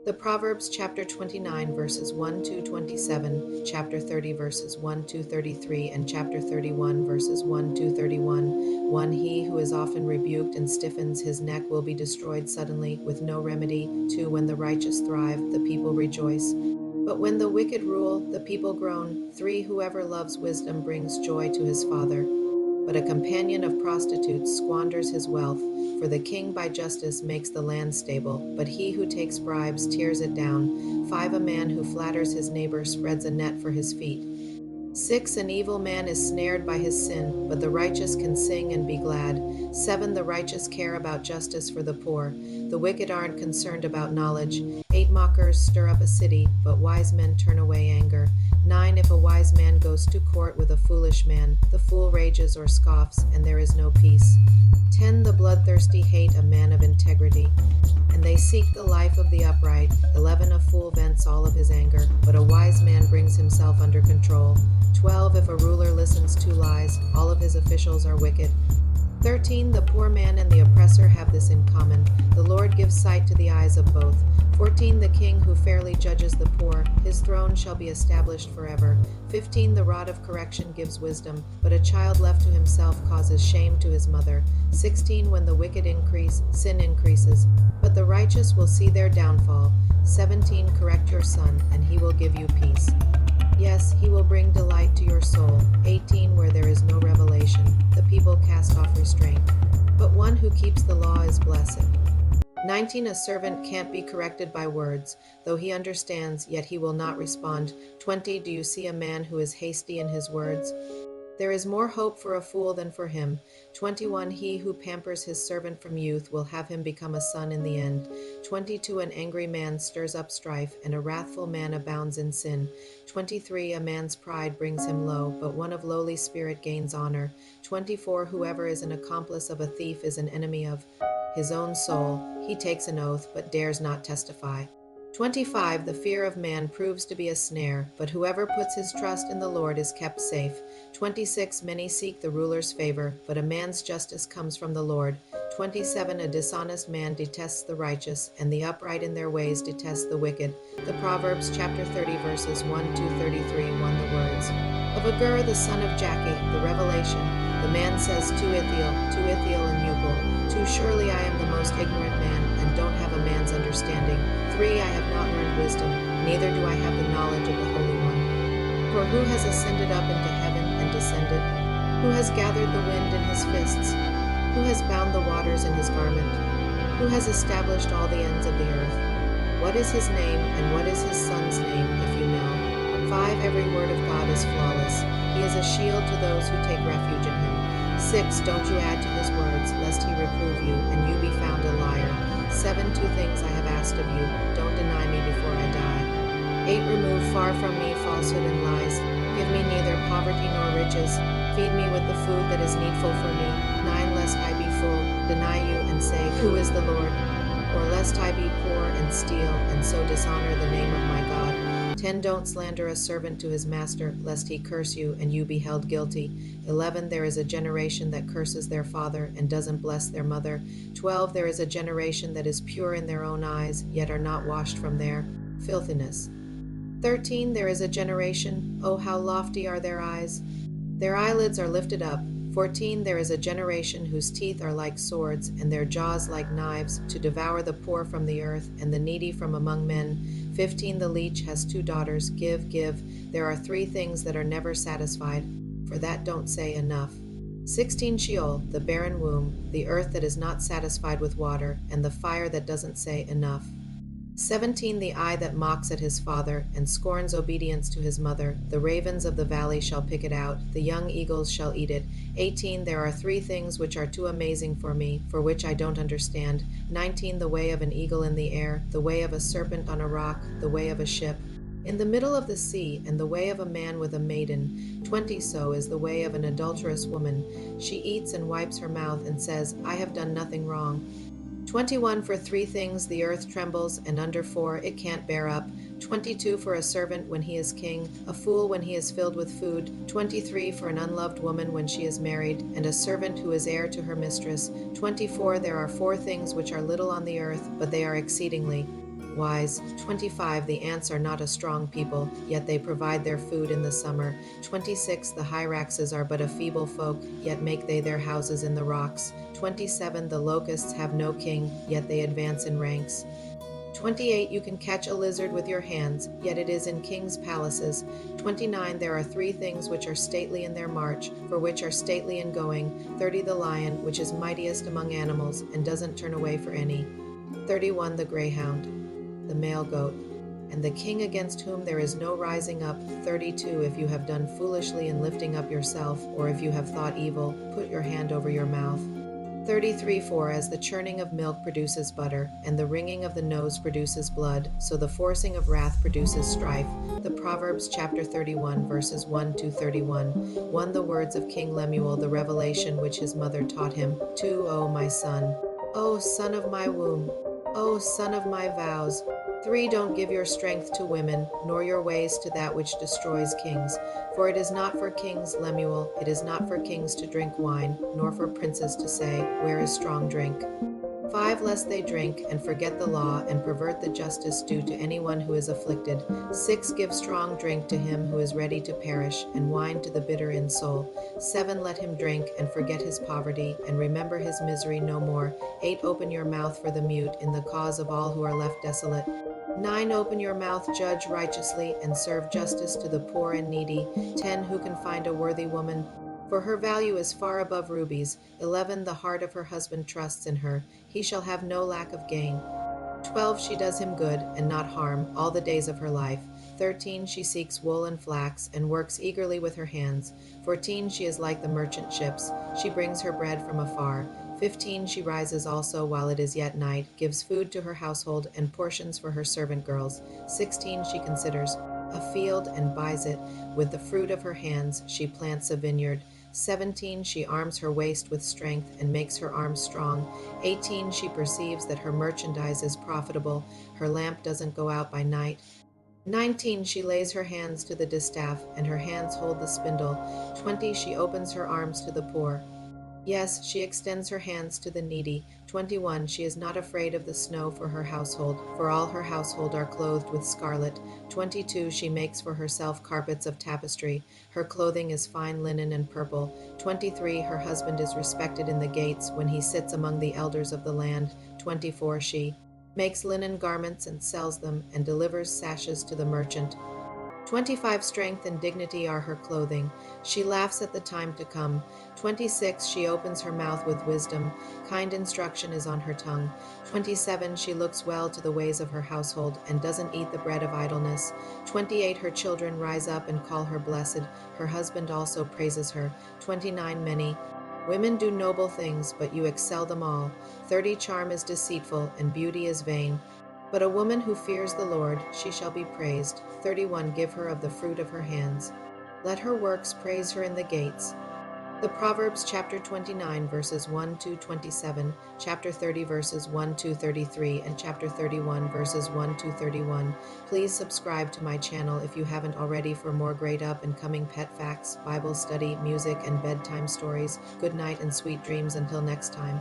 The Proverbs chapter 29 verses 1 to 27, chapter 30 verses 1 to 33, and chapter 31 verses 1 to 31. 1. He who is often rebuked and stiffens his neck will be destroyed suddenly with no remedy. 2. When the righteous thrive, the people rejoice. But when the wicked rule, the people groan. 3. Whoever loves wisdom brings joy to his father, but a companion of prostitutes squanders his wealth. For the king by justice makes the land stable, but he who takes bribes tears it down. 5. A man who flatters his neighbor spreads a net for his feet. 6. An evil man is snared by his sin, but the righteous can sing and be glad. 7. The righteous care about justice for the poor. The wicked aren't concerned about knowledge. 8. Mockers stir up a city, but wise men turn away anger. 9. If a wise man goes to court with a foolish man, the fool rages or scoffs, and there is no peace. 10. The bloodthirsty hate a man of integrity, and they seek the life of the upright. 11. A fool vents all of his anger, but a wise man brings himself under control. 12. If a ruler listens to lies, all of his officials are wicked. 13. The poor man and the oppressor have this in common: the Lord gives sight to the eyes of both. 14. The king who fairly judges the poor, his throne shall be established forever. 15. The rod of correction gives wisdom, but a child left to himself causes shame to his mother. 16. When the wicked increase, sin increases, but the righteous will see their downfall. 17. Correct your son, and he will give you peace. Yes, he will bring delight to your soul. 18. Where there is no revelation, the people cast off restraint, but one who keeps the law is blessed. 19. A servant can't be corrected by words. Though he understands, yet he will not respond. 20. Do you see a man who is hasty in his words? There is more hope for a fool than for him. 21. He who pampers his servant from youth will have him become a son in the end. 22. An angry man stirs up strife, and a wrathful man abounds in sin. 23. A man's pride brings him low, but one of lowly spirit gains honor. 24. Whoever is an accomplice of a thief is an enemy of his own soul. He takes an oath, but dares not testify. 25. The fear of man proves to be a snare, but whoever puts his trust in the Lord is kept safe. 26. Many seek the ruler's favor, but a man's justice comes from the Lord. 27. A dishonest man detests the righteous, and the upright in their ways detest the wicked. The Proverbs chapter 30 verses 1 to 33. 1. The words of Agur the son of Jakeh, the revelation. The man says to Ithiel and Ugal, 2. Surely I am the most ignorant man, and don't have a man's understanding. 3. I have not learned wisdom, neither do I have the knowledge of the Holy One. For who has ascended up into heaven and descended? Who has gathered the wind in his fists? Who has bound the waters in his garment? Who has established all the ends of the earth? What is his name, and what is his son's name, if you know? 5. Every word of God is flawless. He is a shield to those who take refuge in him. 6. Don't you add to his words, lest he reprove you, and you be found a liar. 7. 2 things I have asked of you, don't deny me before I die. 8. Remove far from me falsehood and lies. Give me neither poverty nor riches. Feed me with the food that is needful for me. 9. Lest I be full, deny you, and say, Who is the Lord? Or lest I be poor and steal, and so dishonor the name of my God. 10. Don't slander a servant to his master, lest he curse you, and you be held guilty. 11. There is a generation that curses their father, and doesn't bless their mother. 12. There is a generation that is pure in their own eyes, yet are not washed from their filthiness. 13. There is a generation, oh how lofty are their eyes! Their eyelids are lifted up. 14. There is a generation whose teeth are like swords, and their jaws like knives, to devour the poor from the earth, and the needy from among men. 15. The leech has 2 daughters. Give. There are 3 things that are never satisfied, for that don't say enough. 16. Sheol, the barren womb, the earth that is not satisfied with water, and the fire that doesn't say enough. 17. The eye that mocks at his father, and scorns obedience to his mother. The ravens of the valley shall pick it out, the young eagles shall eat it. 18. There are 3 things which are too amazing for me, for which I don't understand. 19. The way of an eagle in the air, the way of a serpent on a rock, the way of a ship in the middle of the sea, and the way of a man with a maiden. 20. So is the way of an adulterous woman. She eats and wipes her mouth, and says, I have done nothing wrong. 21. For 3 things the earth trembles, and under 4 it can't bear up. 22. For a servant when he is king, a fool when he is filled with food. 23. For an unloved woman when she is married, and a servant who is heir to her mistress. 24. There are 4 things which are little on the earth, but they are exceedingly Wise. 25. The ants are not a strong people, yet they provide their food in the summer. 26. The hyraxes are but a feeble folk, yet make they their houses in the rocks. 27. The locusts have no king, yet they advance in ranks. 28. You can catch a lizard with your hands, yet it is in kings' palaces. 29. There are three things which are stately in their march, for which are stately in going. 30. The lion, which is mightiest among animals, and doesn't turn away for any. 31. The greyhound, the male goat, and the king against whom there is no rising up. 32. If you have done foolishly in lifting up yourself, or if you have thought evil, put your hand over your mouth. 33. For as the churning of milk produces butter, and the wringing of the nose produces blood, so the forcing of wrath produces strife. The Proverbs chapter 31 verses 1 to 31. 1. The words of King Lemuel, the revelation which his mother taught him. 2. O my son, O son of my womb, O son of my vows. 3. Don't give your strength to women, nor your ways to that which destroys kings. For it is not for kings, Lemuel, it is not for kings to drink wine, nor for princes to say, where is strong drink? 5. Lest they drink and forget the law and pervert the justice due to anyone who is afflicted. 6. Give strong drink to him who is ready to perish, and wine to the bitter in soul. 7. Let him drink and forget his poverty, and remember his misery no more. 8. Open your mouth for the mute in the cause of all who are left desolate. 9. Open your mouth, judge righteously, and serve justice to the poor and needy. 10. Who can find a worthy woman? For her value is far above rubies. 11. The heart of her husband trusts in her. He shall have no lack of gain. 12. She does him good and not harm all the days of her life. 13. She seeks wool and flax, and works eagerly with her hands. 14. She is like the merchant ships. She brings her bread from afar. 15. She rises also while it is yet night, gives food to her household, and portions for her servant girls. 16. She considers a field and buys it. With the fruit of her hands she plants a vineyard. 17. She arms her waist with strength and makes her arms strong. 18. She perceives that her merchandise is profitable. Her lamp doesn't go out by night. 19. She lays her hands to the distaff, and her hands hold the spindle. 20. She opens her arms to the poor. Yes, she extends her hands to the needy. 21. She is not afraid of the snow for her household, for all her household are clothed with scarlet. 22. She makes for herself carpets of tapestry. Her clothing is fine linen and purple. 23. Her husband is respected in the gates when he sits among the elders of the land. 24. She makes linen garments and sells them, and delivers sashes to the merchant. 25. Strength and dignity are her clothing. She laughs at the time to come. 26. She opens her mouth with wisdom. Kind instruction is on her tongue. 27. She looks well to the ways of her household, and doesn't eat the bread of idleness. 28. Her children rise up and call her blessed. Her husband also praises her. 29. Many women do noble things, but you excel them all. 30. Charm is deceitful, and beauty is vain. But a woman who fears the Lord, she shall be praised. 31. Give her of the fruit of her hands. Let her works praise her in the gates. The Proverbs chapter 29 verses 1 to 27, chapter 30 verses 1 to 33, and chapter 31 verses 1 to 31. Please subscribe to my channel if you haven't already for more great up and coming pet facts, Bible study, music, and bedtime stories. Good night and sweet dreams until next time.